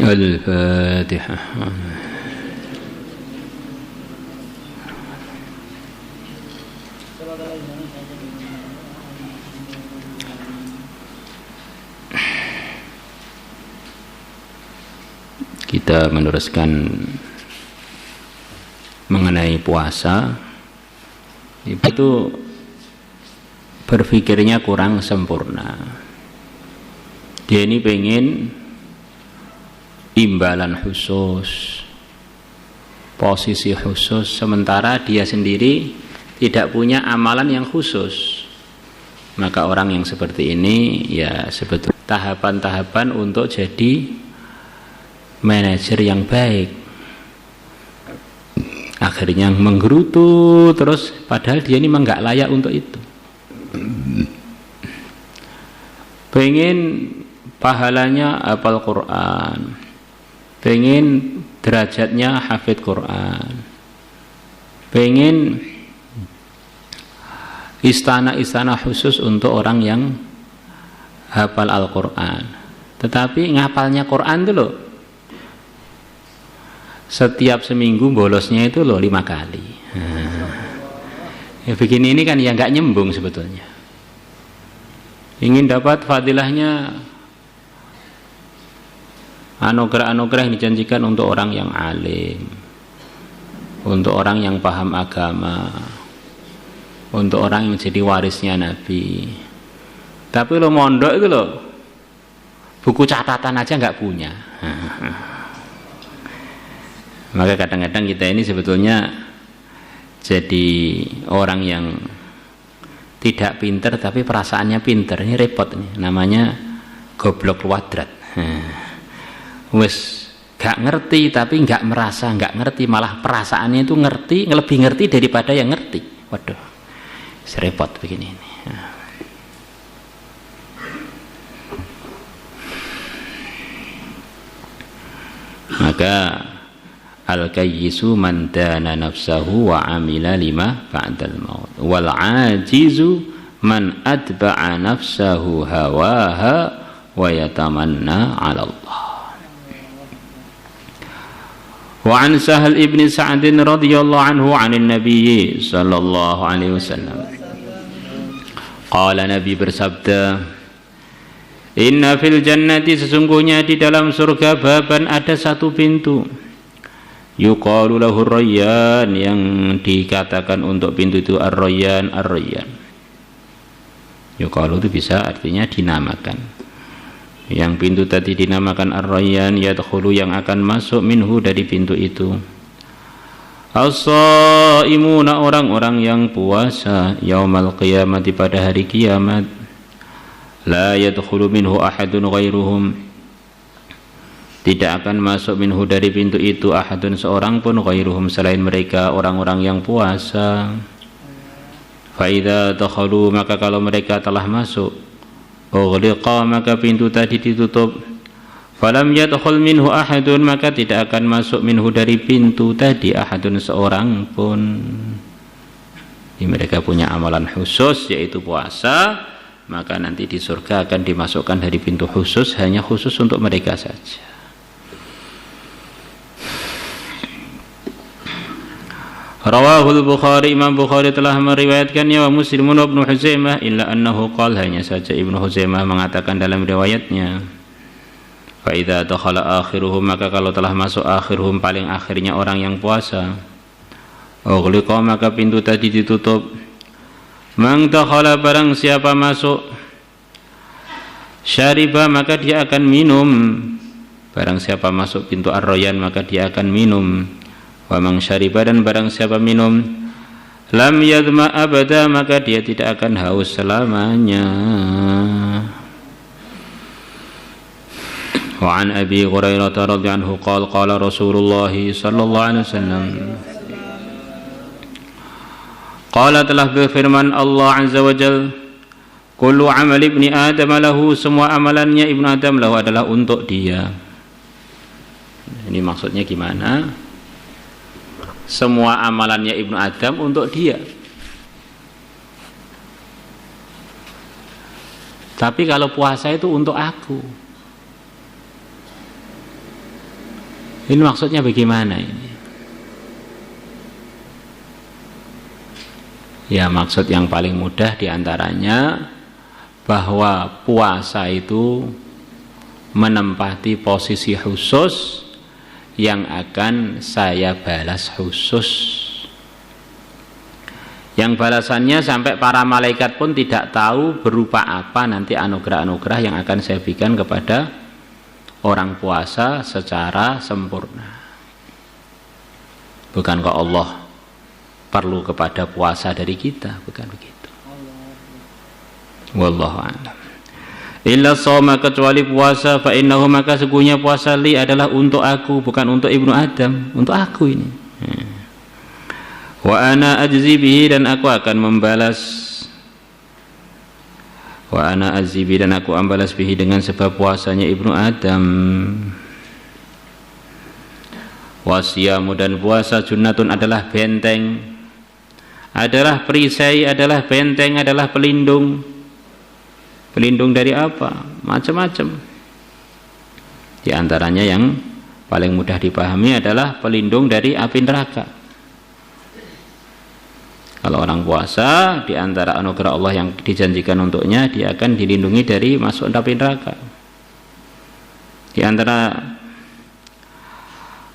Al-Fatihah. Kita meneruskan mengenai puasa. Itu berpikirnya kurang sempurna. Dia ini pengen imbalan khusus, posisi khusus, sementara dia sendiri tidak punya amalan yang khusus. Maka orang yang seperti ini ya sebetulnya tahapan-tahapan untuk jadi manajer yang baik. Akhirnya menggerutu terus, padahal dia ini memang nggak layak untuk itu. Pengen pahalanya hafal Quran, pengen derajatnya hafid Quran, pengen istana-istana khusus untuk orang yang hafal Al-Quran. Tetapi ngapalnya Quran itu loh, setiap seminggu bolosnya itu loh 5 kali. Ya begini ini kan ya nggak nyembung sebetulnya. Ingin dapat fadilahnya, anugerah-anugerah yang dijanjikan untuk orang yang alim, untuk orang yang paham agama, untuk orang yang jadi warisnya Nabi. Tapi lo mondok itu lo buku catatan aja nggak punya. Maka kadang-kadang kita ini sebetulnya jadi orang yang tidak pinter tapi perasaannya pinter. Ini repot nih, namanya goblok kuadrat. Wes gak ngerti tapi gak merasa gak ngerti, malah perasaannya itu ngerti, lebih ngerti daripada yang ngerti. Waduh, serepot begini ini. Maka al-kayyisu man dana nafsahu wa amila lima ba'dal maut wal ajizu man atba'a nafsahu hawaha wa yatamanna 'ala Allah. Wa an Sahal ibn Sa'd radhiyallahu anhu 'anil nabiy sallallahu alaihi wasallam qala, Nabi bersabda, inna fil jannati, sesungguhnya di dalam surga, baban, ada satu pintu, yuqalu lahu ar-rayyan, yang dikatakan untuk pintu itu ar-rayyan, ar-rayyan. Yuqalu itu bisa artinya dinamakan. Yang pintu tadi dinamakan ar-rayyan, yadkhulu, yang akan masuk, minhu, dari pintu itu, as-shaimuna, orang-orang yang puasa, yaumal qiyamati, pada hari kiamat, la yadkhulu minhu ahadun ghairuhum, tidak akan masuk minhu, dari pintu itu, ahadun, seorang pun, ghairuhum, selain mereka, orang-orang yang puasa. Fa idza dakhalu, maka kalau mereka telah masuk, ughliqa, maka pintu tadi ditutup. Falam yadkhul minhu ahadun, maka tidak akan masuk minhu, dari pintu tadi, ahadun, seorang pun. Jadi mereka punya amalan khusus yaitu puasa, maka nanti di surga akan dimasukkan dari pintu khusus, hanya khusus untuk mereka saja. Rawahul Bukhari, Imam Bukhari telah meriwayatkannya, wa Muslimun wa Ibnu Huzaimah, illa annahu qala, hanya saja Ibnu Huzaimah mengatakan dalam riwayatnya, fa idza dakhala akhiruhum, maka kalau telah masuk akhiruhum, paling akhirnya orang yang puasa, ughliqa, maka pintu tadi ditutup. Man dakhala, barang siapa masuk, syariba, maka dia akan minum, barang siapa masuk pintu ar-rayyan, maka dia akan minum. Wa man syariba, dan barang siapa minum, lam yadma abada, maka dia tidak akan haus selamanya. Wa an Abi Hurairah radhiyallahu anhu qala, qala Rasulullah sallallahu alaihi wasallam, qala, telah berfirman Allah azza wa jalla, kullu amal ibni Adam lahu, semua amalannya ibnu Adam lahu, adalah untuk dia. Ini maksudnya gimana? Semua amalannya ibnu Adam untuk dia. Tapi kalau puasa itu untuk aku. Ini maksudnya bagaimana ini? Ya, maksud yang paling mudah diantaranya bahwa puasa itu menempati posisi khusus yang akan saya balas khusus, yang balasannya sampai para malaikat pun tidak tahu berupa apa nanti anugerah-anugerah yang akan saya berikan kepada orang puasa secara sempurna. Bukankah Allah perlu kepada puasa dari kita? Bukan begitu. Wallahu a'lam. Illa shauma, kecuali puasa, fa innahu, maka sesungguhnya puasa li adalah untuk aku, bukan untuk Ibnu Adam, untuk aku ini. Wa ana ajzi bihi, dan aku akan membalas. Wa ana ajzi bihi, dan aku membalas bihi dengan sebab puasanya Ibnu Adam. Wasiyamu, dan puasa junnatun adalah benteng, adalah perisai, adalah benteng, adalah pelindung. Pelindung dari apa? Macam-macam. Di antaranya yang paling mudah dipahami adalah pelindung dari api neraka. Kalau orang puasa, di antara anugerah Allah yang dijanjikan untuknya, dia akan dilindungi dari masuk api neraka. Di antara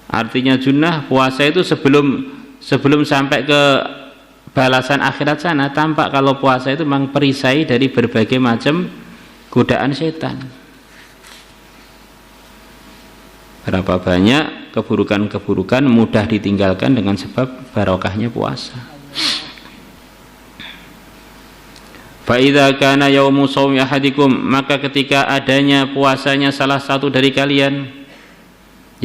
artinya junnah, puasa itu sebelum sampai ke balasan akhirat sana, tampak kalau puasa itu memang perisai dari berbagai macam godaan setan. Berapa banyak keburukan-keburukan mudah ditinggalkan dengan sebab barokahnya puasa. Fa idza kana yaumu shaumi ahadikum, maka ketika adanya puasanya salah satu dari kalian,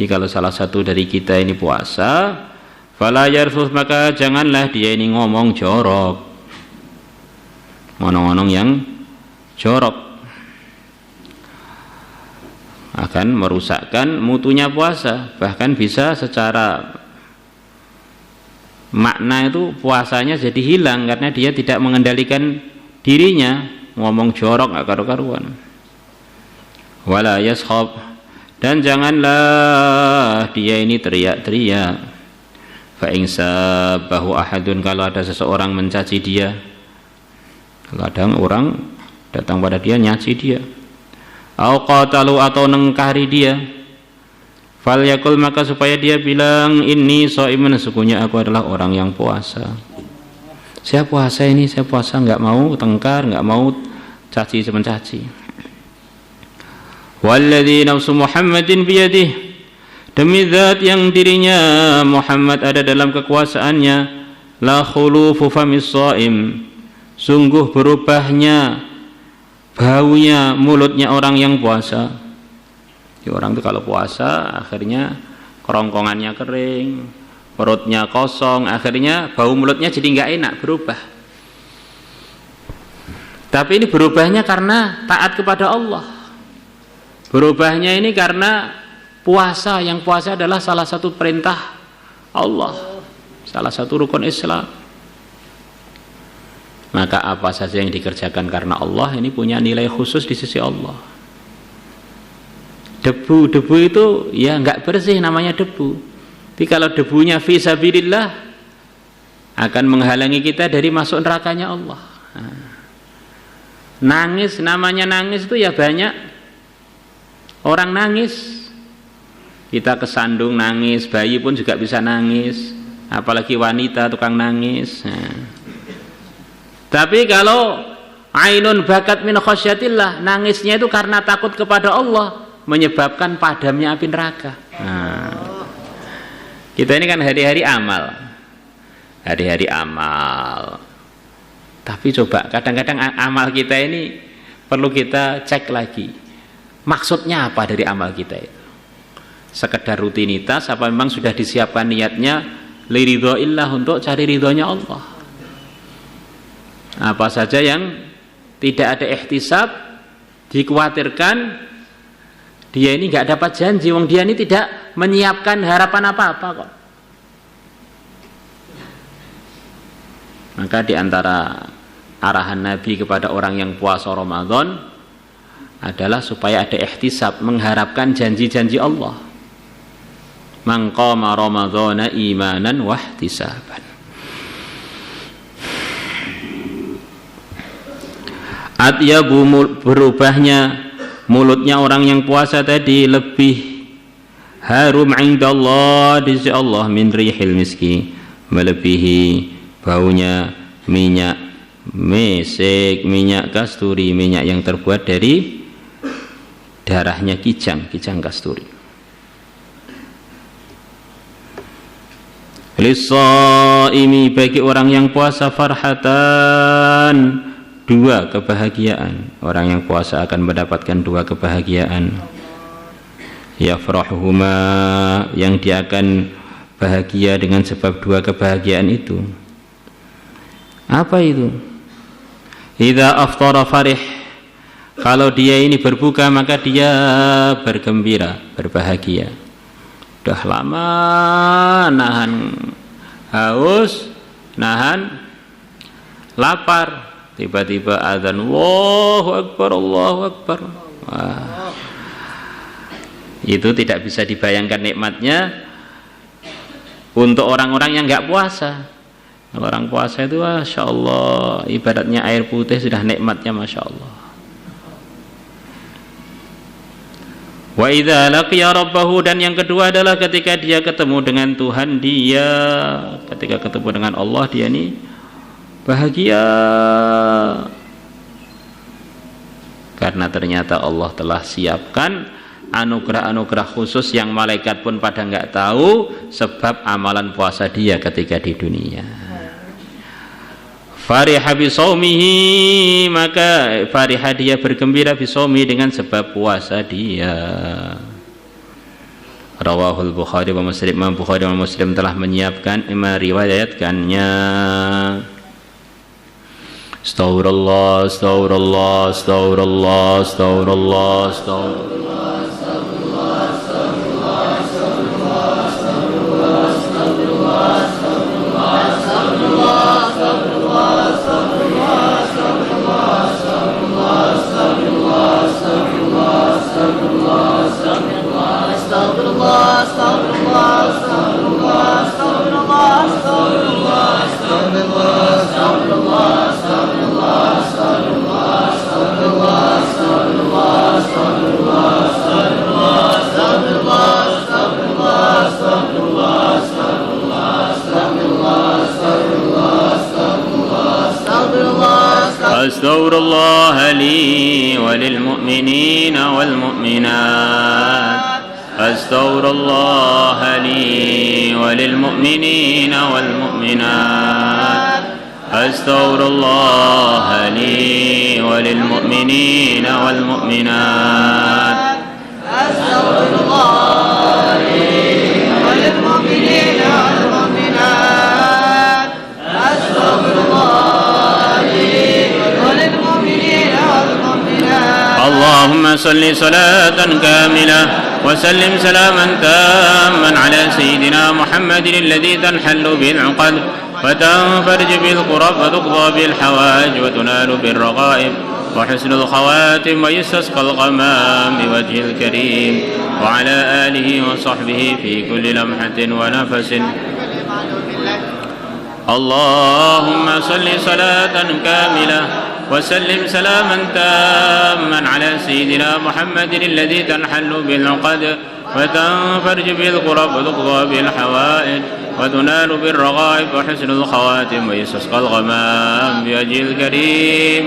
jikalau salah satu dari kita ini puasa, fala yarfuth, maka janganlah dia ini ngomong jorok, ngomong-ngomong yang jorok, akan merusakkan mutunya puasa. Bahkan bisa secara makna itu puasanya jadi hilang karena dia tidak mengendalikan dirinya, ngomong jorok gak karu-karuan. Wala yashab, dan janganlah dia ini teriak-teriak. Fa'in sabahu ahadun, kalau ada seseorang mencaci dia, kadang orang datang pada dia nyaci dia, au qatalu, atau nengkari dia, fal yakul, maka supaya dia bilang, inni shaimun, sesungguhnya aku adalah orang yang puasa. Saya puasa ini, saya puasa, nggak mau tengkar, nggak mau caci mencaci. Walladzi nafsu Muhammadin biyadih, demi zat yang dirinya Muhammad ada dalam kekuasaannya, la khulufu famis shaim, sungguh berubahnya baunya mulutnya orang yang puasa. Ya, orang itu kalau puasa akhirnya kerongkongannya kering, perutnya kosong, akhirnya bau mulutnya jadi nggak enak, berubah. Tapi ini berubahnya karena taat kepada Allah. Berubahnya ini karena puasa, yang puasa adalah salah satu perintah Allah, salah satu rukun Islam. Maka apa saja yang dikerjakan karena Allah ini punya nilai khusus di sisi Allah. Debu itu ya nggak bersih, namanya debu. Tapi kalau debunya fi sabilillah akan menghalangi kita dari masuk nerakanya Allah. Nangis, namanya nangis itu ya banyak orang nangis. Kita kesandung nangis, bayi pun juga bisa nangis, apalagi wanita tukang nangis. Tapi kalau ainun bakat min khasyatillah, nangisnya itu karena takut kepada Allah, menyebabkan padamnya api neraka. Kita ini kan hari-hari amal, hari-hari amal. Tapi coba kadang-kadang amal kita ini perlu kita cek lagi, maksudnya apa dari amal kita itu? Sekedar rutinitas apa memang sudah disiapkan niatnya liridhoillah, untuk cari ridhonya Allah? Apa saja yang tidak ada ihtisab, dikhawatirkan dia ini nggak dapat janji, wong dia ini tidak menyiapkan harapan apa-apa kok. Maka diantara arahan Nabi kepada orang yang puasa Ramadan adalah supaya ada ihtisab, mengharapkan janji-janji Allah. man qama ramadhana imanan wahtisaban. Atyabu, berubahnya mulutnya orang yang puasa tadi lebih harum indallah di sisi Allah min rihil miski, melebihi baunya minyak mesik, minyak kasturi, minyak yang terbuat dari darahnya kijang kasturi. Lis-shaimi, bagi orang yang puasa farhatan, dua kebahagiaan. Orang yang puasa akan mendapatkan dua kebahagiaan. Yafrahuhuma, yang dia akan bahagia dengan sebab dua kebahagiaan itu. Apa itu? Idza aftara farih, kalau dia ini berbuka maka dia bergembira, berbahagia. Sudah lama nahan haus, nahan lapar, tiba-tiba azan, Allahu Akbar, Allahu Akbar. Wah. Itu tidak bisa dibayangkan nikmatnya untuk orang-orang yang nggak puasa. Kalau orang puasa itu Masya Allah, ibaratnya air putih sudah nikmatnya Masya Allah. Wa idza laqiya rabbahu, dan yang kedua adalah ketika dia ketemu dengan Tuhan dia, ketika ketemu dengan Allah dia ini bahagia, karena ternyata Allah telah siapkan anugerah-anugerah khusus yang malaikat pun pada nggak tahu sebab amalan puasa dia ketika di dunia. Fariha bisaumihi, maka fariha dia bergembira bisaumihi dengan sebab puasa dia. Rawahul Bukhari wa Muslim, Imam Bukhari wa Muslim telah menyiapkan, meriwayatkannya. Astaghfirullah, astaghfirullah, astaghfirullah, astaghfirullah, astaghfirullah. Astaghfirullah li wa lil mu'minina wal mu'minat. Astaghfirullah li wa lil mu'minina wal mu'minat. Astaghfirullah li wa lil mu'minina wal mu'minat. Astaghfirullah li wa lil mu'minina wal mu'minat. Astaghfirullah. اللهم صل صلاة كاملة وسلم سلاما تاما على سيدنا محمد الذي تنحل به العقد وتنفرج به الكرب وتقضى به الحوائج وتنال بالرغائب وحسن الخواتم ويستسقى الغمام بوجه الكريم وعلى آله وصحبه في كل لمحة ونفس. اللهم صل صلاة كاملة وسلم سلاما تاما على سيدنا محمد الذي تنحل بالعقد وتنفرج به الكرب وتقضى به الحوائج وتنال بالرغائب وحسن الخواتم ويستسقى الغمام بوجه الكريم.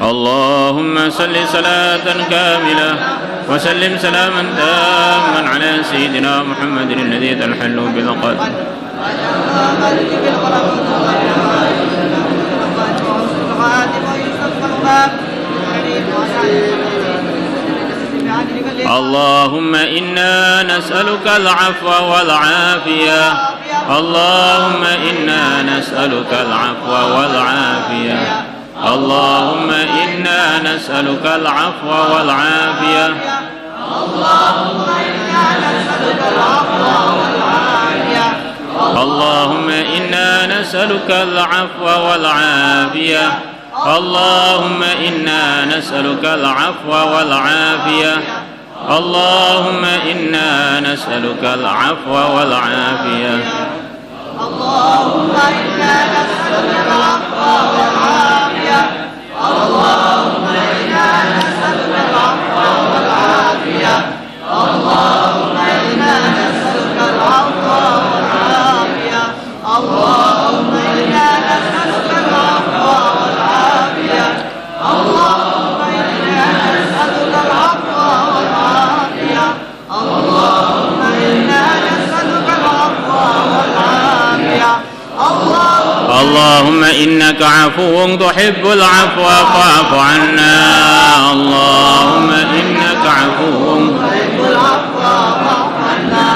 اللهم صل صلاة كاملة وسلم سلاما تاما على سيدنا محمد الذي تنحل بالعقد اللهم إنا نسألك العفو والعافية. اللهم إنا نسألك العفو والعافية. اللهم إنا نسألك العفو والعافية. اللهم إنا نسألك العفو والعافية. اللهم إنا نسألك العفو والعافية. اللهم إنا نسألك العفو والعافية اللهم إنا نسألك العفو والعافية اللهم إنا نسألك العفو والعافية اللهم إنا نسألك العفو والعافية اللهم إنا نسألك العفو والعافية اللهم إنا نسألك العفو والعافية اللهم إنا نسألك العفو والعافية اللهم إنا نسألك العفو والعافية اللهم إنك عفو تحب العفو فاعف عنا اللهم إنك عفو تحب العفو فاعف عنا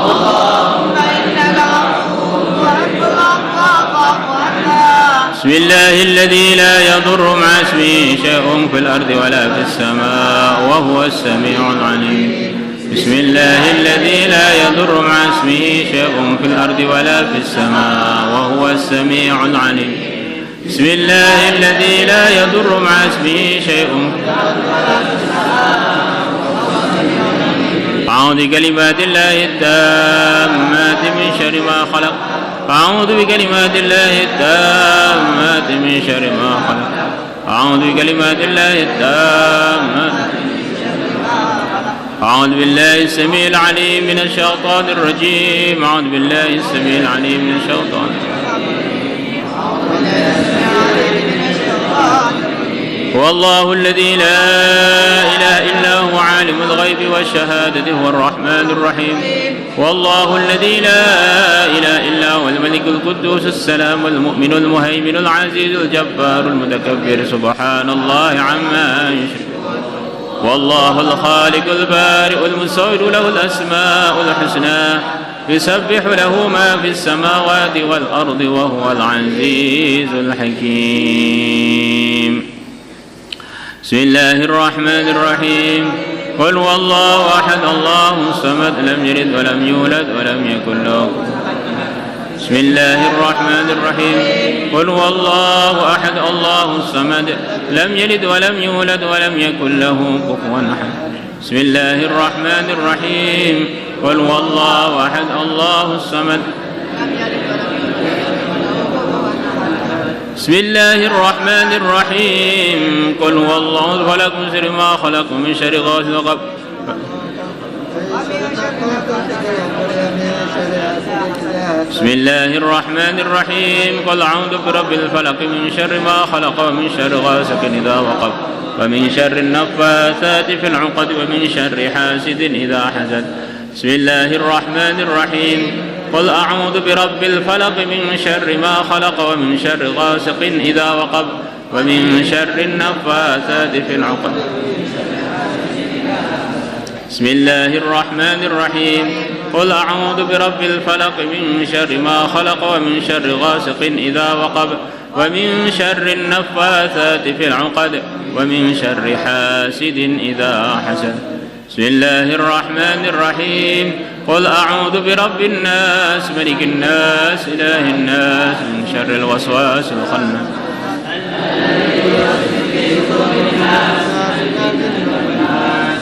اللهم إنك عفو تحب العفو فاعف عنا بسم الله الذي لا يضر مع اسمه شيء في الأرض ولا في السماء وهو السميع العليم بسم الله الذي لا يضر مع اسمه شيء في الأرض ولا في السماء وهو السميع العليم بسم الله الذي لا يضر مع اسمه شيء أعوذ بكلمات الله التامات من شر ما خلق أعوذ بكلمات الله التامات من شر ما خلق أعوذ بكلمات الله التامات أعوذ بالله السميع العليم من الشيطان الرجيم أعوذ بالله السميع العليم من الشيطان هو الله الذي لا إله إلا هو عالم الغيب والشهادة هو الرحمن الرحيم والله الذي لا إله إلا هو الملك القدوس السلام المؤمن المهيمن العزيز الجبار المتكبر سبحان الله عما يشركون والله الخالق البارئ المصور له الأسماء الحسنى يسبح له ما في السماوات والأرض وهو العزيز الحكيم بسم الله الرحمن الرحيم قل هو الله أحد الله الصمد لم يلد ولم يولد ولم يكن له بسم الله الرحمن الرحيم قل هو الله أحد الله الصمد لم يلد ولم يولد ولم يكن له كفوا أحد بسم الله الرحمن الرحيم قل هو الله أحد الله الصمد بسم الله الرحمن الرحيم قل هو الله خلق من شر ما خلق من شر غاسق وقب بسم الله الرحمن الرحيم قل أعوذ برب الفلق من شر ما خلق ومن شر غاسق إذا وقب ومن شر النفاثات في العقد ومن شر حاسد إذا حسد بسم الله الرحمن الرحيم قل أعوذ برب الفلق من شر ما خلق ومن شر غاسق إذا وقب ومن شر النفاثات في العقد بسم الله الرحمن الرحيم قل أعوذ برب الفلق من شر ما خلق ومن شر غاسق إذا وقب ومن شر النفاثات في العقد ومن شر حاسد إذا حسد بسم الله الرحمن الرحيم قل أعوذ برب الناس ملك الناس إله الناس من شر الوسواس الخناس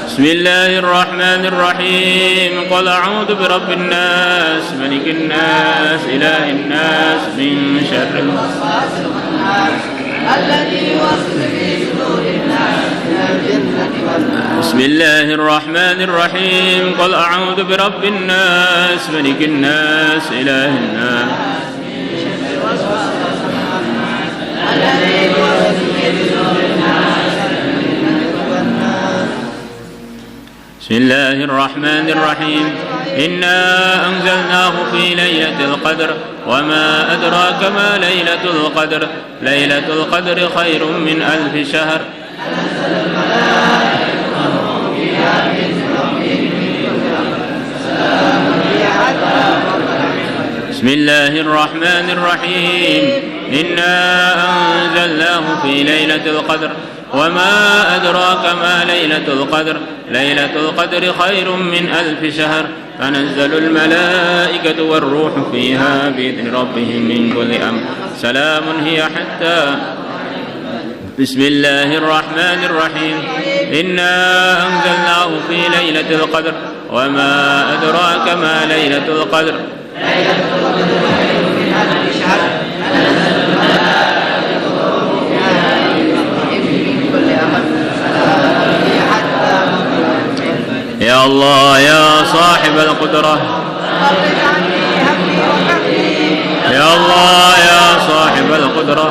بسم الله الرحمن الرحيم قل أعوذ برب الناس ملك الناس إله الناس من شر الوسواس الخناس الذي يوسوس في صدور الناس من الجنة والناس بسم الله الرحمن الرحيم قل أعوذ برب الناس ملك الناس إله الناس من شر الوسواس الخناس الذي يوسوس في صدور الناس بسم الله الرحمن الرحيم إنا أنزلناه في ليلة القدر وما أدراك ما ليلة القدر ليلة القدر خير من 1000 شهر بسم الله الرحمن الرحيم إنا أنزلناه في ليلة القدر وما أدراك ما ليلة القدر ليلة القدر خير من 1000 شهر تنزل الملائكة والروح فيها بإذن ربهم من كل أمر سلام هي حتى بسم الله الرحمن الرحيم إنا أنزلناه في ليلة القدر وما أدراك ما ليلة القدر ليلة القدر خير من ألف شهر تنزل الملائكة والروح فيها بإذن كل أمر سلام هي حتى مطلع الفجر. يا الله يا صاحب القدرة فرج عني همي وغمي. يا الله يا صاحب القدرة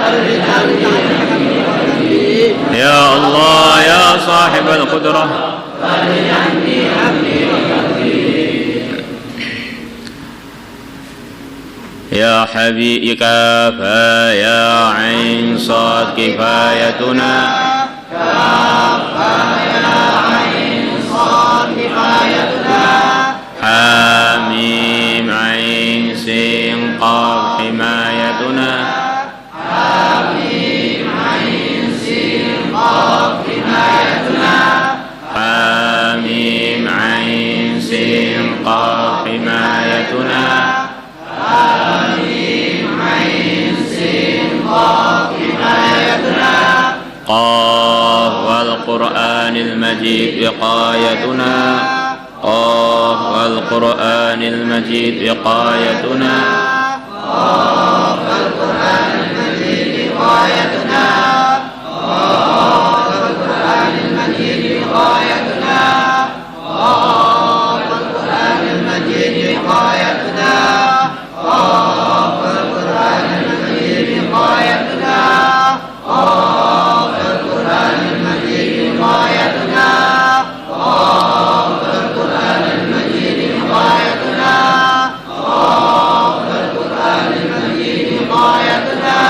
فرج عني همي وغمي. يا الله يا صاحب القدرة فرج عني همي وغمي. يا حبيبي كافى يا عين صاد كفايتنا كافى يا عين صاد كفايتنا. حميم عين سين قاف حمايتنا حميم عين سين قاف حمايتنا. حميم عين سين قاف حمايتنا حميم عين سين قاف حمايتنا. قاف والقرآن المجيد وقايتنا قاف والقرآن المجيد وقايتنا قاف القرآن المجيد وقايتنا. قاف القرآن المجيد وقايتنا. قاف القرآن المجيد وقايتنا. قاف القرآن المجيد وقايتنا. قاف القرآن المجيد وقايتنا. قاف القرآن المجيد وقايتنا. قاف القرآن المجيد وقايتنا.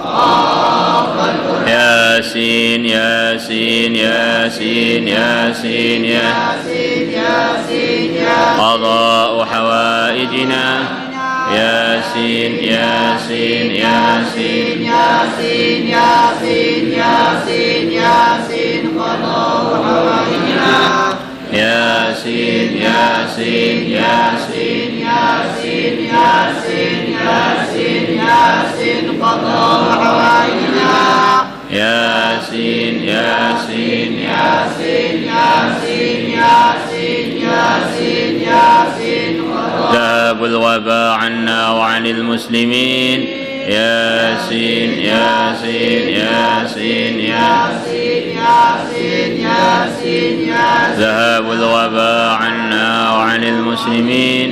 قاف القرآن. ياسين ياسين ياسين ياسين ياسين ياسين قضاء حوائجنا ياسين ياسين ياسين ياسين ياسين ياسين ياسين قضاء حوائجنا. ياسين ياسين ياسين ياسين ياسين ياسين ياسين قضاء حوائجنا. ياسين ياسين ياسين ياسين ياسين ياسين ياسين قضاء. ذهب الوباء عنا وعن المسلمين ياسين ياسين ياسين ياسين ياسين ياسين ياسين ياسين. ذهب الوباء عنا وعن المسلمين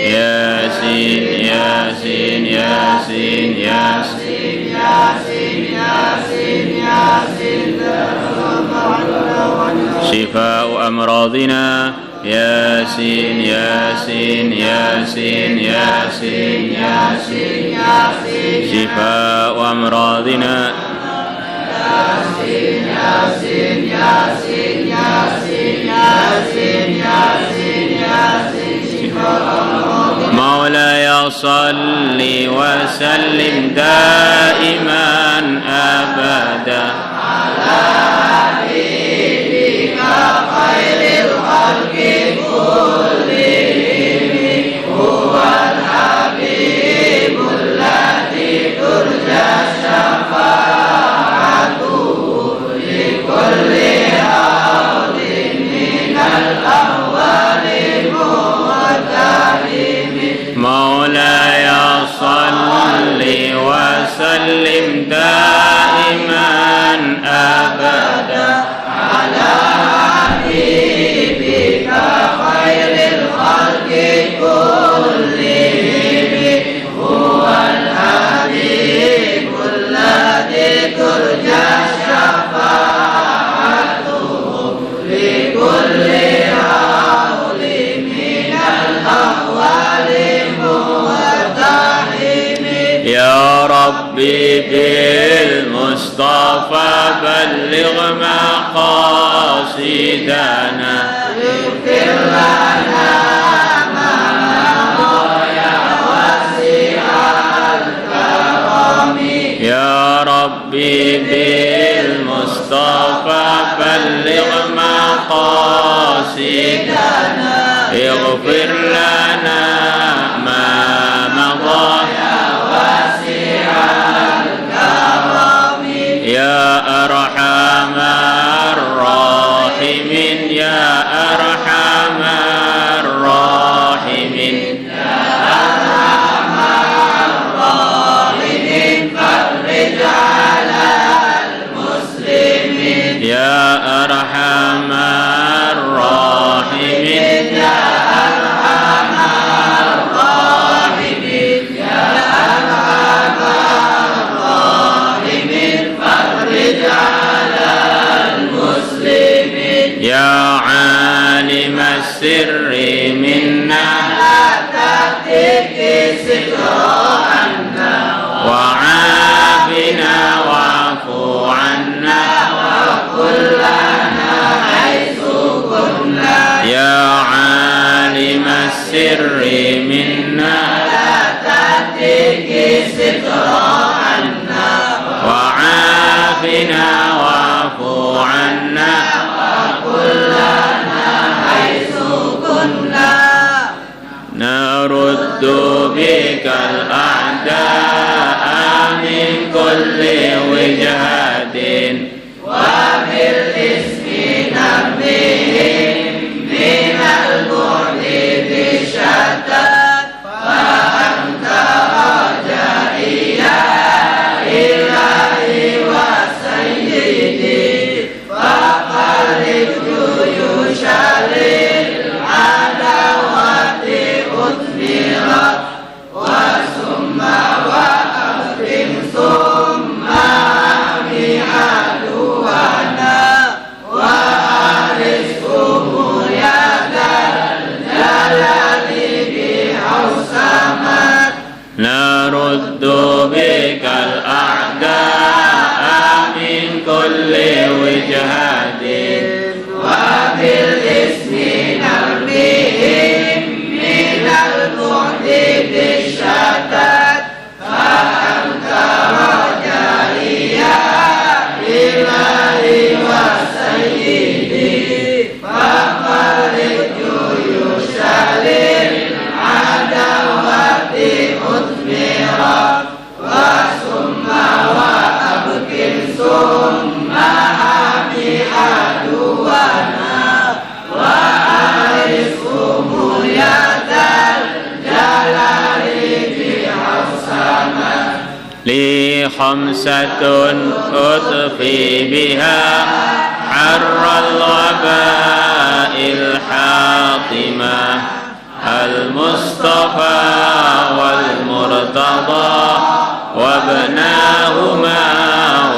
ياسين ياسين ياسين ياسين ياسين ياسين ياسين شفاء أمراضنا ياسين ياسين ياسين ياسين ياسين ياسين شفاء أمراضنا ياسين ياسين ياسين ياسين ياسين ياسين ياسين شفاء أمراضنا. مولاي صل وسلم دائما أبدا على حبيبك خير الخلق كلهم. هو الحبيب الذي ترجى شفاعته لكل هول من الأهوال المقتحم. مولاي صل وسلم دائما أبدا على حبيبك خير الخلق كلهم. هو الحبيب الذي ترجى شفاعته لكل هول من الأهوال المقتحم. يا ربي بالمصطفى بلغ مقاصدنا اغفر لنا ما مضى واسع الكرم. يا ربي بالمصطفى بلغ مقاصدنا اغفر لنا ما مضى واسع الكرم. يا أرحم الراحمين يا أرحم الراحمين يا أرحم الراحمين فرج على المسلمين يا عالم السر منا لا تهتك سترا عنا وعافنا واعف عنا وكلنا حيث كنا يا عالم السر منا لا تهتك سترا عنا وعافنا واعف عنا وكلنا حيث كنا نرد بك الأعداء من كل وجهة وبالاسم نبيهم من البعد بالشتات فأنت رجائي يا إلهي وسيدي فقلب جيوش للعداوة أثمرت وثم وأخرم ثم أعمي عدونا وأرزقه يا ذا الجلال بحوسمت نرد بك الأعداء من كل وجهة وبالاسم نرميهم من البعد بالشتات فأنت رجائي يا إلهي وسيدي فقلب جيوش للعداوة أثمرت وثم وأبكر ثم أعمي عدونا وأعرفهم يا ذا الجلال بحوسمة لي خمسة أطفي بها حر الوباء الحاطمة المصطفى والمرتضى وابناهما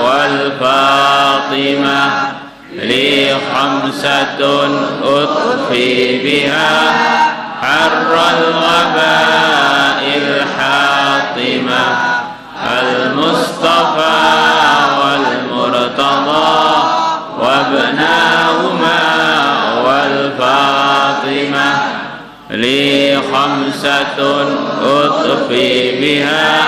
والفاطمة لي خمسة أطفي بها حر الوباء الحاطمة المصطفى والمرتضى وابناهما والفاطمة لي خمسة أطفي بها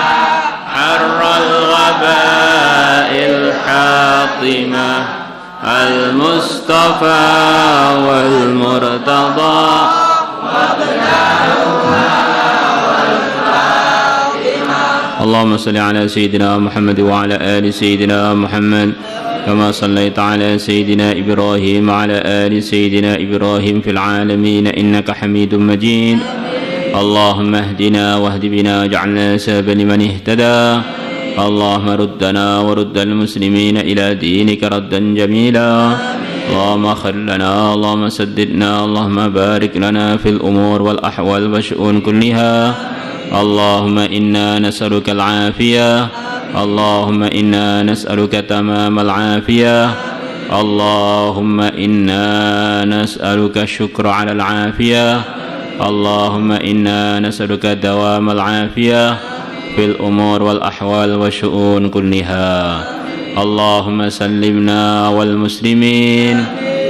حر الوباء الحاطمة المصطفى والمرتضى اللهم صل على سيدنا محمد وعلى آل سيدنا محمد كما صليت على سيدنا إبراهيم وعلى آل سيدنا إبراهيم في العالمين إنك حميد مجيد اللهم اهدنا واهد بنا واجعلنا سببا لمن اهتدى اللهم ردنا ورد المسلمين إلى دينك ردا جميلا اللهم اغفر لنا اللهم سددنا اللهم بارك لنا في الأمور والأحوال والشؤون كلها اللهم إنا نسألك العافية اللهم إنا نسألك تمام العافية اللهم إنا نسألك الشكر على العافية اللهم إنا نسألك دوام العافية في الأمور والأحوال والشؤون كلها اللهم سلمنا والمسلمين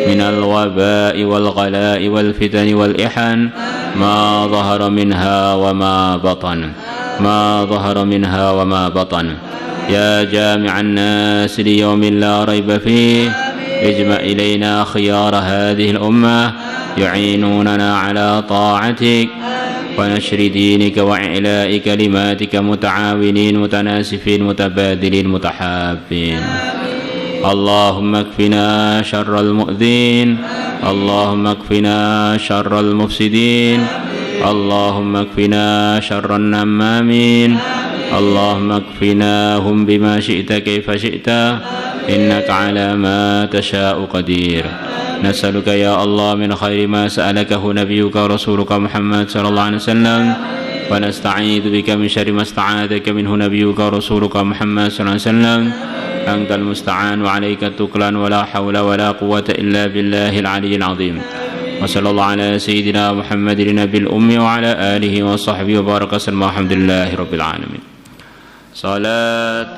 من الوباء والغلاء والفتن والإحن ما ظهر منها وما بطن ما ظهر منها وما بطن يا جامع الناس ليوم لا ريب فيه اجمع إلينا خيار هذه الأمة يعينوننا على طاعتك ونشر دينك وإعلاء كلماتك متعاونين متناسفين متبادلين متحابين اللهم اكفنا شر المؤذين اللهم اكفنا شر المفسدين اللهم اكفنا شر النمامين اللهم اكفناهم بما شئت كيف شئت إنك على ما تشاء قدير. نسألك يا الله من خير ما سألكه نبيك ورسولك محمد صلى الله عليه وسلم، ونستعيذ بك من شر ما استعاذك منه نبيك ورسولك محمد صلى الله عليه وسلم. أنت المستعان وعليك التكلان، ولا حول ولا قوة إلا بالله العلي العظيم. وصلى الله على سيدنا محمد النبي الأمي وعلى آله وصحبه وبارك وسلم. الحمد لله رب العالمين. صلاة